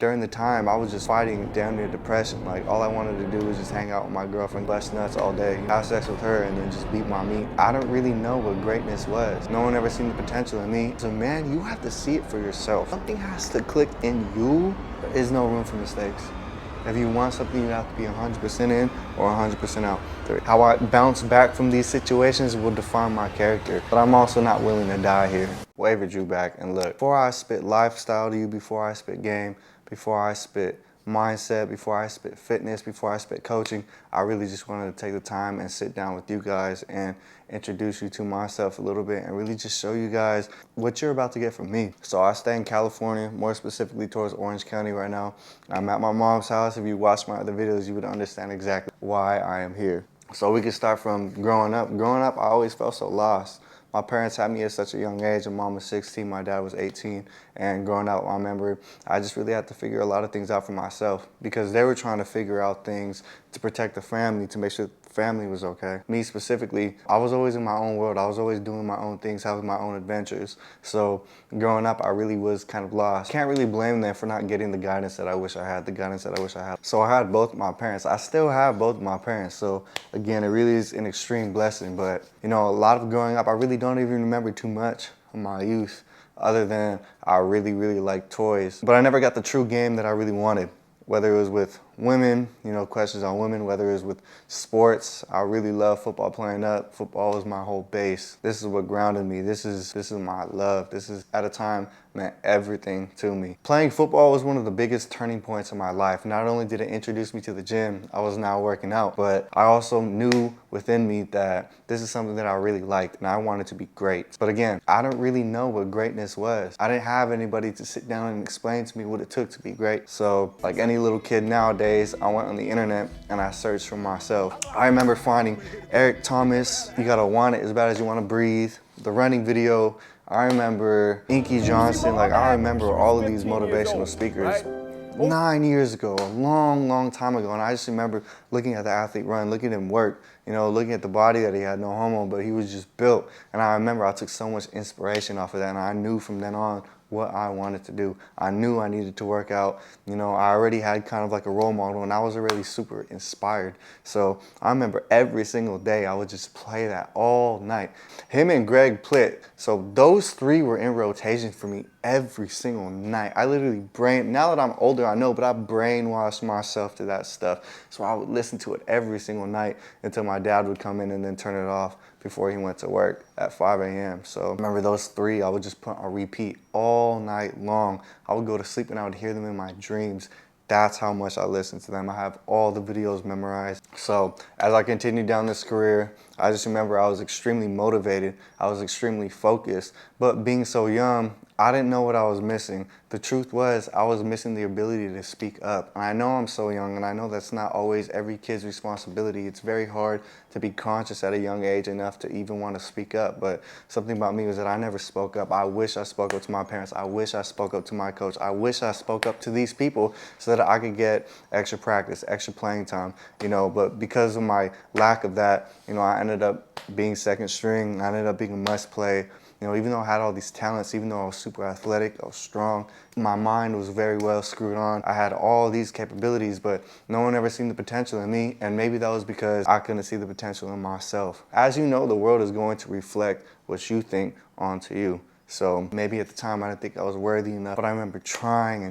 During the time, I was just fighting damn near depression. Like, all I wanted to do was just hang out with my girlfriend, bust nuts all day, have sex with her, and then just beat my meat. I don't really know what greatness was. No one ever seen the potential in me. So man, you have to see it for yourself. Something has to click in you. There is no room for mistakes. If you want something, you have to be 100% in or 100% out. How I bounce back from these situations will define my character, but I'm also not willing to die here. Waver drew back and look. Before I spit lifestyle to you, before I spit game, before I spit mindset, before I spit fitness, before I spit coaching, I really just wanted to take the time and sit down with you guys and introduce you to myself a little bit and really just show you guys what you're about to get from me. So I stay in California, more specifically towards Orange County right now. I'm at my mom's house. If you watch my other videos, you would understand exactly why I am here. So we can start from growing up. Growing up, I always felt so lost. My parents had me at such a young age. My mom was 16, my dad was 18. And growing up, I remember I just really had to figure a lot of things out for myself because they were trying to figure out things to protect the family, to make sure the family was okay. Me specifically, I was always in my own world. I was always doing my own things, having my own adventures. So growing up, I really was kind of lost. Can't really blame them for not getting the guidance that I wish I had, the guidance that I wish I had. So I had both my parents. I still have both my parents. So again, it really is an extreme blessing. But you know, a lot of growing up, I really don't even remember too much of my youth other than I really liked toys. But I never got the true game that I really wanted. Whether it was with women, you know, questions on women, whether it was with sports. I really love football playing up. Football was my whole base. This is what grounded me. This is my love. This is, at a time, meant everything to me. Playing football was one of the biggest turning points in my life. Not only did it introduce me to the gym, I was now working out, but I also knew within me that this is something that I really liked and I wanted to be great. But again, I don't really know what greatness was. I didn't have anybody to sit down and explain to me what it took to be great. So like any little kid nowadays, I went on the internet and I searched for myself. I remember finding Eric Thomas, You Gotta Want It As Bad As You Wanna Breathe, the running video. I remember Inky Johnson, like I remember all of these motivational speakers 9 years ago, a long time ago. And I just remember looking at the athlete run, looking at him work, you know, looking at the body that he had, no homo, but he was just built. And I remember I took so much inspiration off of that, and I knew from then on what I wanted to do. I knew I needed to work out. You know, I already had kind of like a role model and I was already super inspired. So I remember every single day I would just play that all night. Him and Greg Plitt, so those three were in rotation for me every single night. I literally now that I'm older, I know, but I brainwashed myself to that stuff. So I would listen to it every single night until my dad would come in and then turn it off before he went to work at 5 a.m. So I remember those three, I would just put on repeat all night long. I would go to sleep and I would hear them in my dreams. That's how much I listened to them. I have all the videos memorized. So as I continued down this career, I just remember I was extremely motivated. I was extremely focused, but being so young, I didn't know what I was missing. The truth was I was missing the ability to speak up. And I know I'm so young and I know that's not always every kid's responsibility. It's very hard to be conscious at a young age enough to even want to speak up. But something about me was that I never spoke up. I wish I spoke up to my parents. I wish I spoke up to my coach. I wish I spoke up to these people so that I could get extra practice, extra playing time, you know, but because of my lack of that, you know, I ended up being second string. I ended up being a must play. You know, even though I had all these talents, even though I was super athletic, I was strong, my mind was very well screwed on. I had all these capabilities, but no one ever seen the potential in me, and maybe that was because I couldn't see the potential in myself. As you know, the world is going to reflect what you think onto you. So maybe at the time I didn't think I was worthy enough, but I remember trying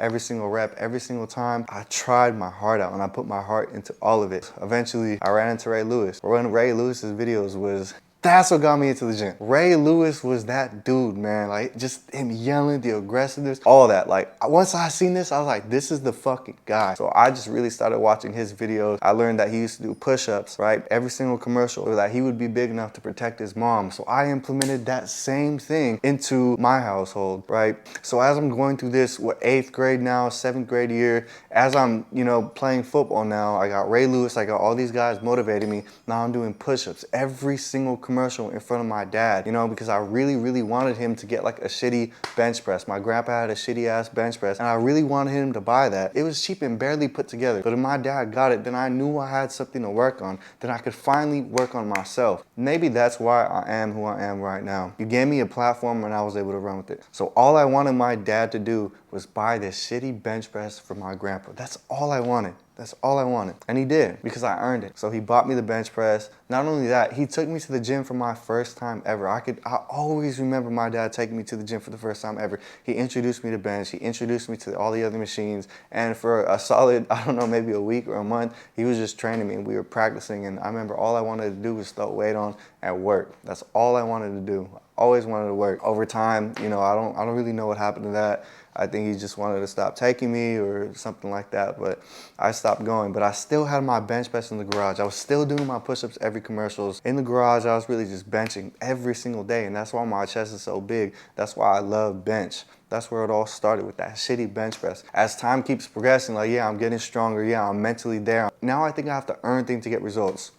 every single rep, every single time. I tried my heart out and I put my heart into all of it. Eventually, I ran into Ray Lewis. One of Ray Lewis's videos was, that's what got me into the gym. Ray Lewis was that dude, man. Like, just him yelling, the aggressiveness, all that. Like, once I seen this, I was like, this is the fucking guy. So I just really started watching his videos. I learned that he used to do push-ups, right? Every single commercial, that he would be big enough to protect his mom. So I implemented that same thing into my household, right? So as I'm going through this, 8th grade now, 7th grade year, as I'm, you know, playing football now, I got Ray Lewis, I got all these guys motivating me. Now I'm doing push-ups every single commercial in front of my dad, you know, because I really wanted him to get like a shitty bench press. My grandpa had a shitty ass bench press and I really wanted him to buy that. It was cheap and barely put together. But if my dad got it, then I knew I had something to work on. Then I could finally work on myself. Maybe that's why I am who I am right now. You gave me a platform and I was able to run with it. So all I wanted my dad to do was buy this shitty bench press for my grandpa. That's all I wanted. That's all I wanted. And he did, because I earned it. So he bought me the bench press. Not only that, he took me to the gym for my first time ever. I always remember my dad taking me to the gym for the first time ever. He introduced me to bench. He introduced me to all the other machines. And for a solid, I don't know, maybe a week or a month, he was just training me and we were practicing. And I remember all I wanted to do was throw weight on at work. That's all I wanted to do. Always wanted to work. Over time, you know, I don't really know what happened to that. I think he just wanted to stop taking me or something like that, but I stopped going. But I still had my bench press in the garage. I was still doing my push-ups every commercials. In the garage, I was really just benching every single day, and that's why my chest is so big. That's why I love bench. That's where it all started, with that shitty bench press. As time keeps progressing, like, yeah, I'm getting stronger. Yeah, I'm mentally there. Now I think I have to earn things to get results.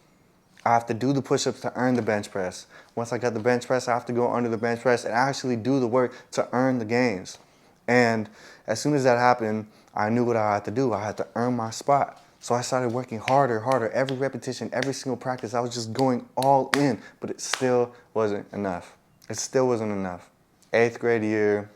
I have to do the push-ups to earn the bench press. Once I got the bench press, I have to go under the bench press and actually do the work to earn the gains. And as soon as that happened, I knew what I had to do. I had to earn my spot. So I started working harder. Every repetition, every single practice, I was just going all in, but it still wasn't enough. It still wasn't enough. 8th grade year,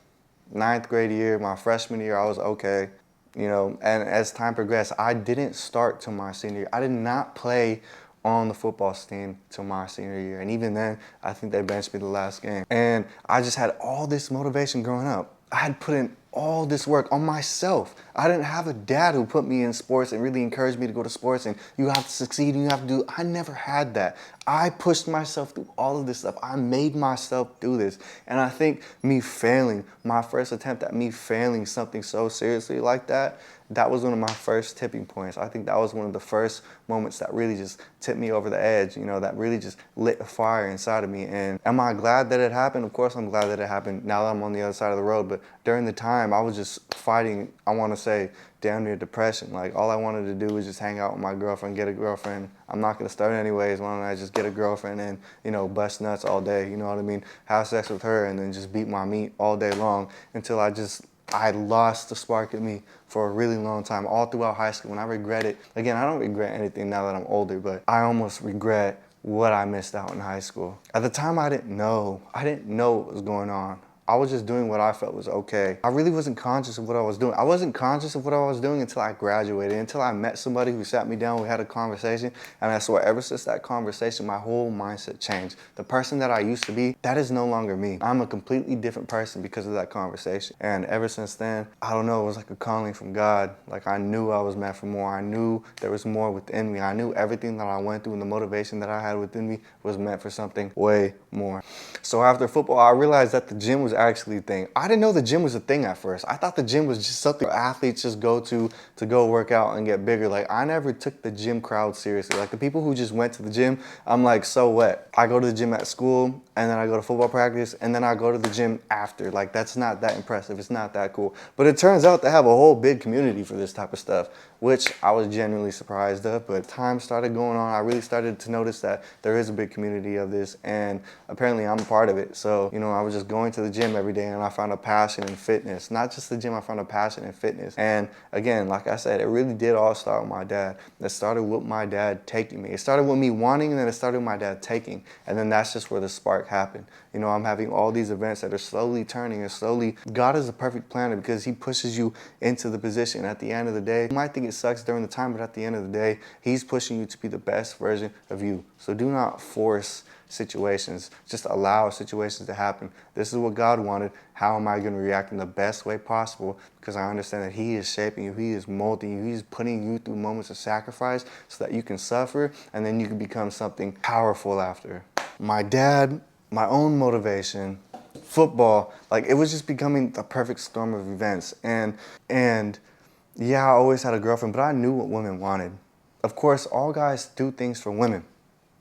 9th grade year, my freshman year, I was okay. You know, and as time progressed, I didn't start till my senior year. I did not play on the football team till my senior year. And even then, I think they benched me the last game. And I just had all this motivation growing up. I had put in all this work on myself. I didn't have a dad who put me in sports and really encouraged me to go to sports and you have to succeed and you have to do. I never had that. I pushed myself through all of this stuff. I made myself do this. And I think me failing, my first attempt at me failing something so seriously like that, that was one of my first tipping points. I think that was one of the first moments that really just tipped me over the edge, you know, that really just lit a fire inside of me. And am I glad that it happened? Of course I'm glad that it happened now that I'm on the other side of the road. But during the time, I was just fighting, I want to say, damn near depression. Like, all I wanted to do was just hang out with my girlfriend, get a girlfriend. I'm not going to start anyways. Why don't I just get a girlfriend and, you know, bust nuts all day, you know what I mean? Have sex with her and then just beat my meat all day long until I lost the spark in me for a really long time, all throughout high school. And I regret it. Again, I don't regret anything now that I'm older, but I almost regret what I missed out in high school. At the time, I didn't know what was going on. I was just doing what I felt was okay. I really wasn't conscious of what I was doing. I wasn't conscious of what I was doing until I graduated, until I met somebody who sat me down, we had a conversation, and I swear ever since that conversation, my whole mindset changed. The person that I used to be, that is no longer me. I'm a completely different person because of that conversation. And ever since then, I don't know, it was like a calling from God. Like, I knew I was meant for more. I knew there was more within me. I knew everything that I went through and the motivation that I had within me was meant for something way more. So after football, I realized that the gym was actually a thing. I didn't know the gym was a thing at first. I thought the gym was just something athletes just go to go work out and get bigger. Like, I never took the gym crowd seriously. Like, the people who just went to the gym, I'm like, so what? I go to the gym at school, and then I go to football practice, and then I go to the gym after. Like, that's not that impressive. It's not that cool. But it turns out to have a whole big community for this type of stuff, which I was genuinely surprised of. But time started going on. I really started to notice that there is a big community of this, and apparently I'm a part of it. So, you know, I was just going to the gym every day, and I found a passion in fitness. Not just the gym, I found a passion in fitness. And again, like I said, it really did all start with my dad. It started with my dad taking me. It started with me wanting, and then it started with my dad taking. And then that's just where the spark happened. You know, I'm having all these events that are slowly turning and slowly. God is a perfect planner because he pushes you into the position. At the end of the day, you might think it sucks during the time, but at the end of the day, he's pushing you to be the best version of you. So do not force situations. Just allow situations to happen. This is what God wanted. How am I going to react in the best way possible? Because I understand that he is shaping you, he is molding you, he's putting you through moments of sacrifice so that you can suffer and then you can become something powerful after. My dad, my own motivation, football, like, it was just becoming the perfect storm of events. And yeah, I always had a girlfriend, but I knew what women wanted. Of course, all guys do things for women,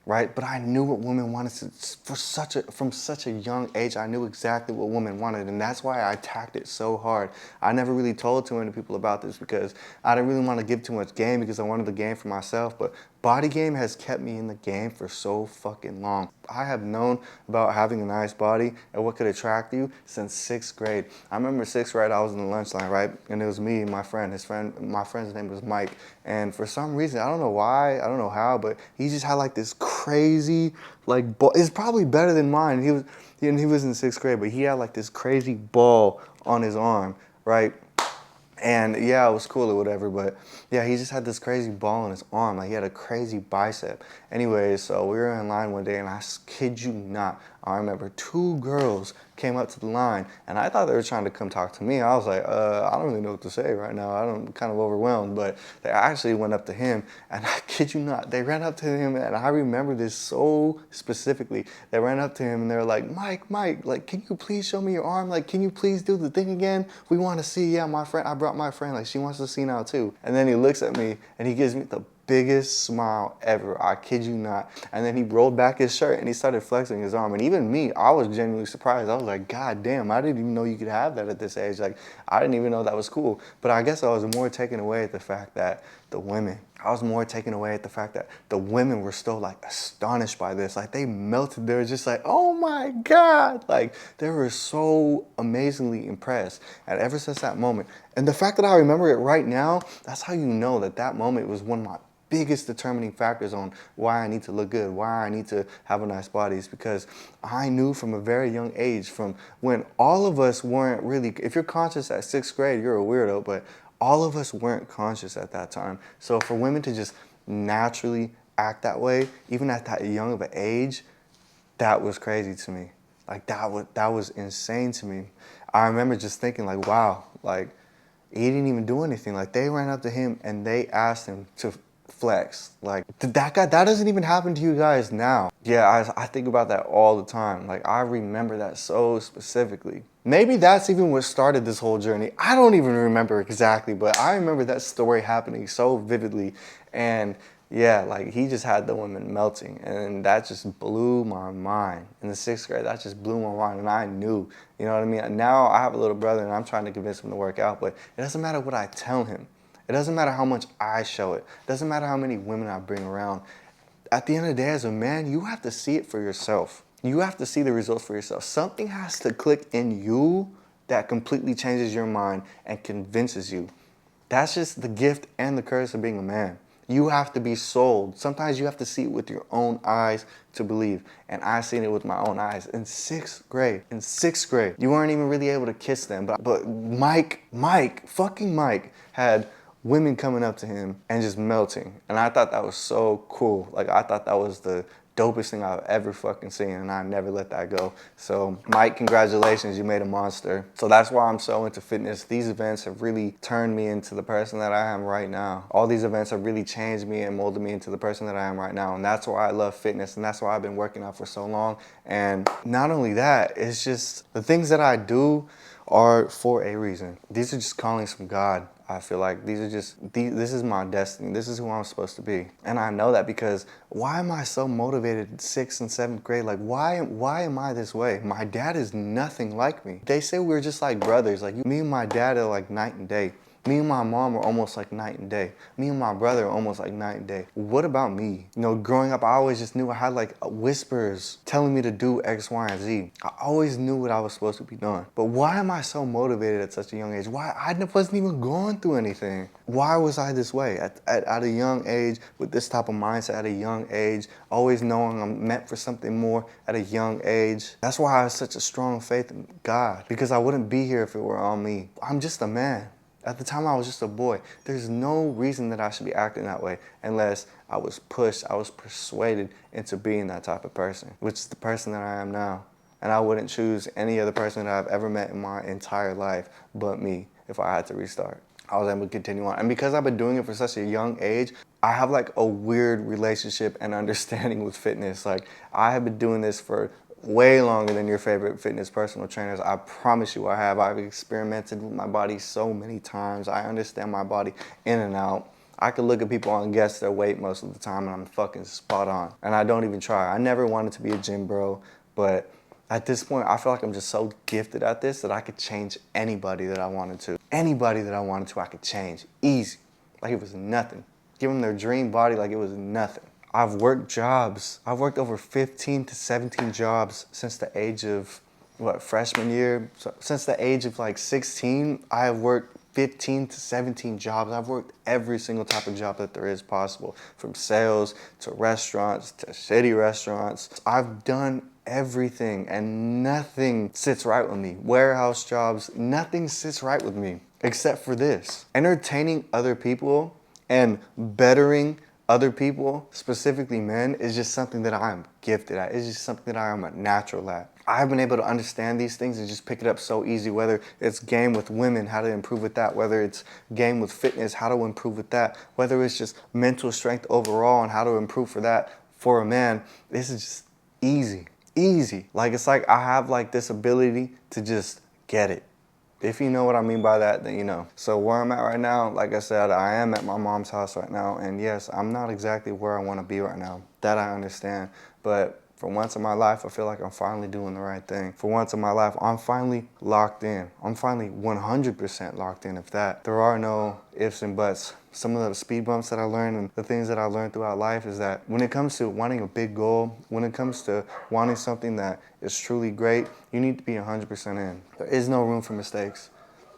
right? But I knew what women wanted from such a young age. I knew exactly what women wanted, and that's why I attacked it so hard. I never really told too many people about this because I didn't really want to give too much game because I wanted the game for myself, but body game has kept me in the game for so fucking long. I have known about having a nice body and what could attract you since 6th grade. I remember 6th grade, I was in the lunch line, right? And it was me and my friend. My friend's name was Mike. And for some reason, I don't know why, I don't know how, but he just had like this crazy, like, ball. It's probably better than mine. He was in 6th grade, but he had like this crazy ball on his arm, right? And yeah, it was cool or whatever, but yeah, he just had this crazy ball in his arm. Like he had a crazy bicep. Anyways, so we were in line one day and I kid you not, I remember 2 girls came up to the line and I thought they were trying to come talk to me. I was like, I don't really know what to say right now. I'm kind of overwhelmed, but they actually went up to him and I kid you not, they ran up to him and I remember this so specifically. They ran up to him and they were like, Mike, like, can you please show me your arm? Like, can you please do the thing again? We want to see, yeah, my friend, I brought my friend, like she wants to see now too. And then he looks at me and he gives me the biggest smile ever, I kid you not. And then he rolled back his shirt and he started flexing his arm. And even me, I was genuinely surprised. I was like, God damn, I didn't even know you could have that at this age. Like, I didn't even know that was cool. But I guess I was more taken away at the fact that I was more taken away at the fact that the women were still like astonished by this. Like they melted. They were just like, oh my God. Like they were so amazingly impressed. And ever since that moment, and the fact that I remember it right now, that's how you know that that moment was one of my biggest determining factors on why I need to look good, why I need to have a nice body, is because I knew from a very young age, from when all of us weren't really, if you're conscious at 6th grade, you're a weirdo, but all of us weren't conscious at that time. So for women to just naturally act that way, even at that young of an age, that was crazy to me. Like that was insane to me. I remember just thinking like, wow, like he didn't even do anything. Like they ran up to him and they asked him to flex. Like that doesn't even happen to you guys now. Yeah, I think about that all the time. Like I remember that so specifically. Maybe that's even what started this whole journey. I don't even remember exactly, but I remember that story happening so vividly. And yeah, like he just had the women melting and that just blew my mind. In the 6th grade, that just blew my mind and I knew, you know what I mean? Now I have a little brother and I'm trying to convince him to work out, but it doesn't matter what I tell him. It doesn't matter how much I show it. It doesn't matter how many women I bring around. At the end of the day, as a man, you have to see it for yourself. You have to see the results for yourself. Something has to click in you that completely changes your mind and convinces you. That's just the gift and the curse of being a man. You have to be sold. Sometimes you have to see it with your own eyes to believe. And I seen it with my own eyes in 6th grade. In 6th grade, you weren't even really able to kiss them. But fucking Mike had women coming up to him and just melting. And I thought that was so cool. Like I thought that was the dopest thing I've ever fucking seen, and I never let that go. So Mike, congratulations, you made a monster. So that's why I'm so into fitness. These events have really turned me into the person that I am right now. All these events have really changed me and molded me into the person that I am right now. And that's why I love fitness, and that's why I've been working out for so long. And not only that, it's just the things that I do are for a reason. These are just callings from God. I feel like this is my destiny. This is who I'm supposed to be. And I know that because why am I so motivated in 6th and 7th grade? Like why am I this way? My dad is nothing like me. They say we're just like brothers. Like me and my dad are like night and day. Me and my mom are almost like night and day. Me and my brother are almost like night and day. What about me? You know, growing up, I always just knew I had like whispers telling me to do X, Y, and Z. I always knew what I was supposed to be doing. But why am I so motivated at such a young age? Why? I wasn't even going through anything. Why was I this way at a young age with this type of mindset at a young age, always knowing I'm meant for something more at a young age? That's why I have such a strong faith in God, because I wouldn't be here if it were on me. I'm just a man. At the time, I was just a boy. There's no reason that I should be acting that way unless I was pushed, I was persuaded into being that type of person, which is the person that I am now. And I wouldn't choose any other person that I've ever met in my entire life but me if I had to restart. I was able to continue on. And because I've been doing it for such a young age, I have like a weird relationship and understanding with fitness. Like I have been doing this for way longer than your favorite fitness personal trainers. I promise you I have. I've experimented with my body so many times. I understand my body in and out. I could look at people and guess their weight most of the time and I'm fucking spot on. And I don't even try. I never wanted to be a gym bro, but at this point, I feel like I'm just so gifted at this that I could change anybody that I wanted to. Anybody that I wanted to, I could change. Easy. Like it was nothing. Give them their dream body like it was nothing. I've worked jobs. I've worked over 15 to 17 jobs since the age of, freshman year? So since the age of like 16, I have worked 15 to 17 jobs. I've worked every single type of job that there is possible, from sales to restaurants to shitty restaurants. I've done everything and nothing sits right with me. Warehouse jobs, nothing sits right with me. except for this. Entertaining other people and bettering other people, specifically men, is just something that I am gifted at. It's just something that I am a natural at. I've been able to understand these things and just pick it up so easy, whether it's game with women, how to improve with that, whether it's game with fitness, how to improve with that, whether it's just mental strength overall and how to improve for that for a man. This is just easy, easy. Like, it's like I have like this ability to just get it. If you know what I mean by that, then you know. So where I'm at right now, like I said, I am at my mom's house right now. And yes, I'm not exactly where I want to be right now. That I understand. But for once in my life, I feel like I'm finally doing the right thing. For once in my life, I'm finally locked in. I'm finally 100% locked in, if that. There are no ifs and buts. Some of the speed bumps that I learned and the things that I learned throughout life is that when it comes to wanting a big goal, when it comes to wanting something that is truly great, you need to be 100% in. There is no room for mistakes.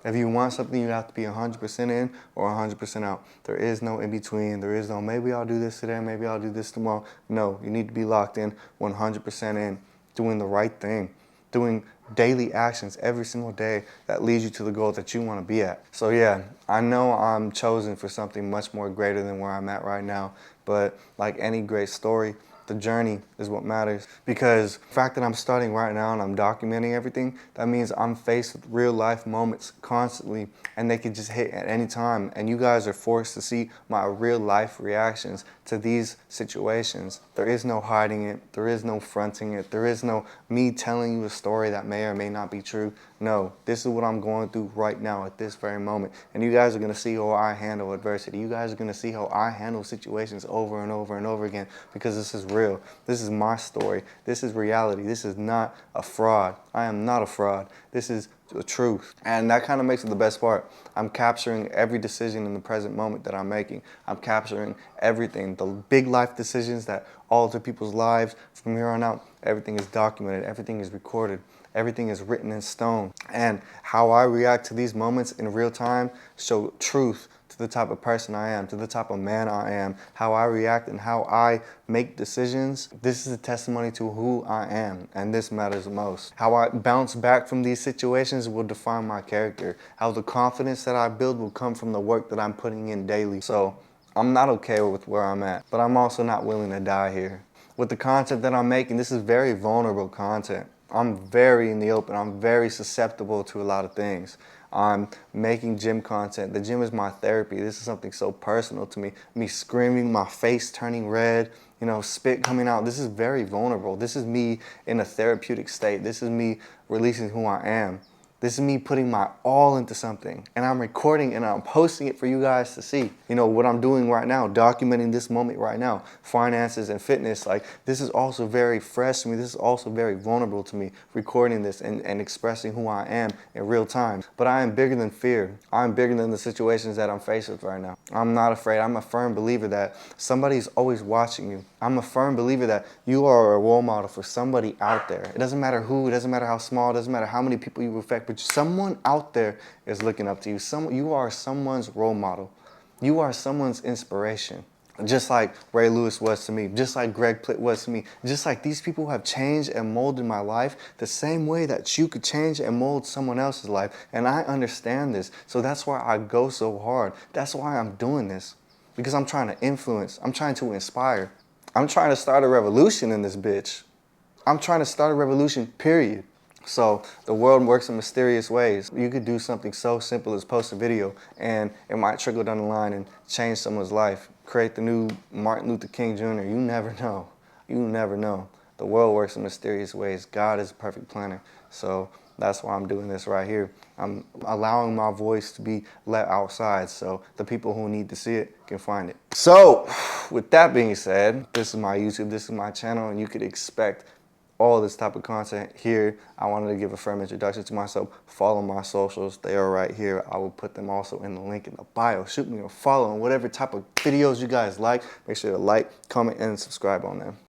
If you want something, you have to be 100% in or 100% out. There is no in between. There is no maybe I'll do this today, maybe I'll do this tomorrow. No, you need to be locked in, 100% in, doing the right thing, doing daily actions every single day that leads you to the goal that you want to be at. So yeah, I know I'm chosen for something much more greater than where I'm at right now, but like any great story, the journey is what matters. Because the fact that I'm starting right now and I'm documenting everything, that means I'm faced with real life moments constantly and they could just hit at any time. And you guys are forced to see my real life reactions to these situations. There is no hiding it. There is no fronting it. There is no me telling you a story that may or may not be true. No, this is what I'm going through right now at this very moment. And you guys are going to see how I handle adversity. You guys are going to see how I handle situations over and over and over again, because this is real. This is my story. This is reality. This is not a fraud. I am not a fraud. This is the truth. And that kind of makes it the best part. I'm capturing every decision in the present moment that I'm making. I'm capturing everything, the big life decisions that alter people's lives from here on out. Everything is documented. Everything is recorded. Everything is written in stone. And how I react to these moments in real time show truth to the type of person I am, to the type of man I am, how I react and how I make decisions. This is a testimony to who I am, and this matters the most. How I bounce back from these situations will define my character. How the confidence that I build will come from the work that I'm putting in daily. So I'm not okay with where I'm at, but I'm also not willing to die here. With the content that I'm making, this is very vulnerable content. I'm very in the open. I'm very susceptible to a lot of things. I'm making gym content. The gym is my therapy. This is something so personal to me. Me screaming, my face turning red, you know, spit coming out. This is very vulnerable. This is me in a therapeutic state. This is me releasing who I am. This is me putting my all into something, and I'm recording and I'm posting it for you guys to see. You know, what I'm doing right now, documenting this moment right now, finances and fitness, like this is also very fresh to me. This is also very vulnerable to me, recording this and expressing who I am in real time. But I am bigger than fear. I'm bigger than the situations that I'm faced with right now. I'm not afraid. I'm a firm believer that somebody's always watching you. I'm a firm believer that you are a role model for somebody out there. It doesn't matter who, it doesn't matter how small, it doesn't matter how many people you affect, but someone out there is looking up to you. You are someone's role model. You are someone's inspiration. Just like Ray Lewis was to me, just like Greg Plitt was to me, just like these people have changed and molded my life the same way that you could change and mold someone else's life. And I understand this. So that's why I go so hard. That's why I'm doing this. Because I'm trying to influence. I'm trying to inspire. I'm trying to start a revolution in this bitch. I'm trying to start a revolution, period. So the world works in mysterious ways. You could do something so simple as post a video and it might trickle down the line and change someone's life. Create the new Martin Luther King Jr. You never know. You never know. The world works in mysterious ways. God is a perfect planner. So that's why I'm doing this right here. I'm allowing my voice to be let outside so the people who need to see it can find it. So with that being said, this is my YouTube, this is my channel, and you could expect all this type of content here. I wanted to give a firm introduction to myself. Follow my socials. They are right here. I will put them also in the link in the bio. Shoot me a follow on whatever type of videos you guys like. Make sure to like, comment, and subscribe on them.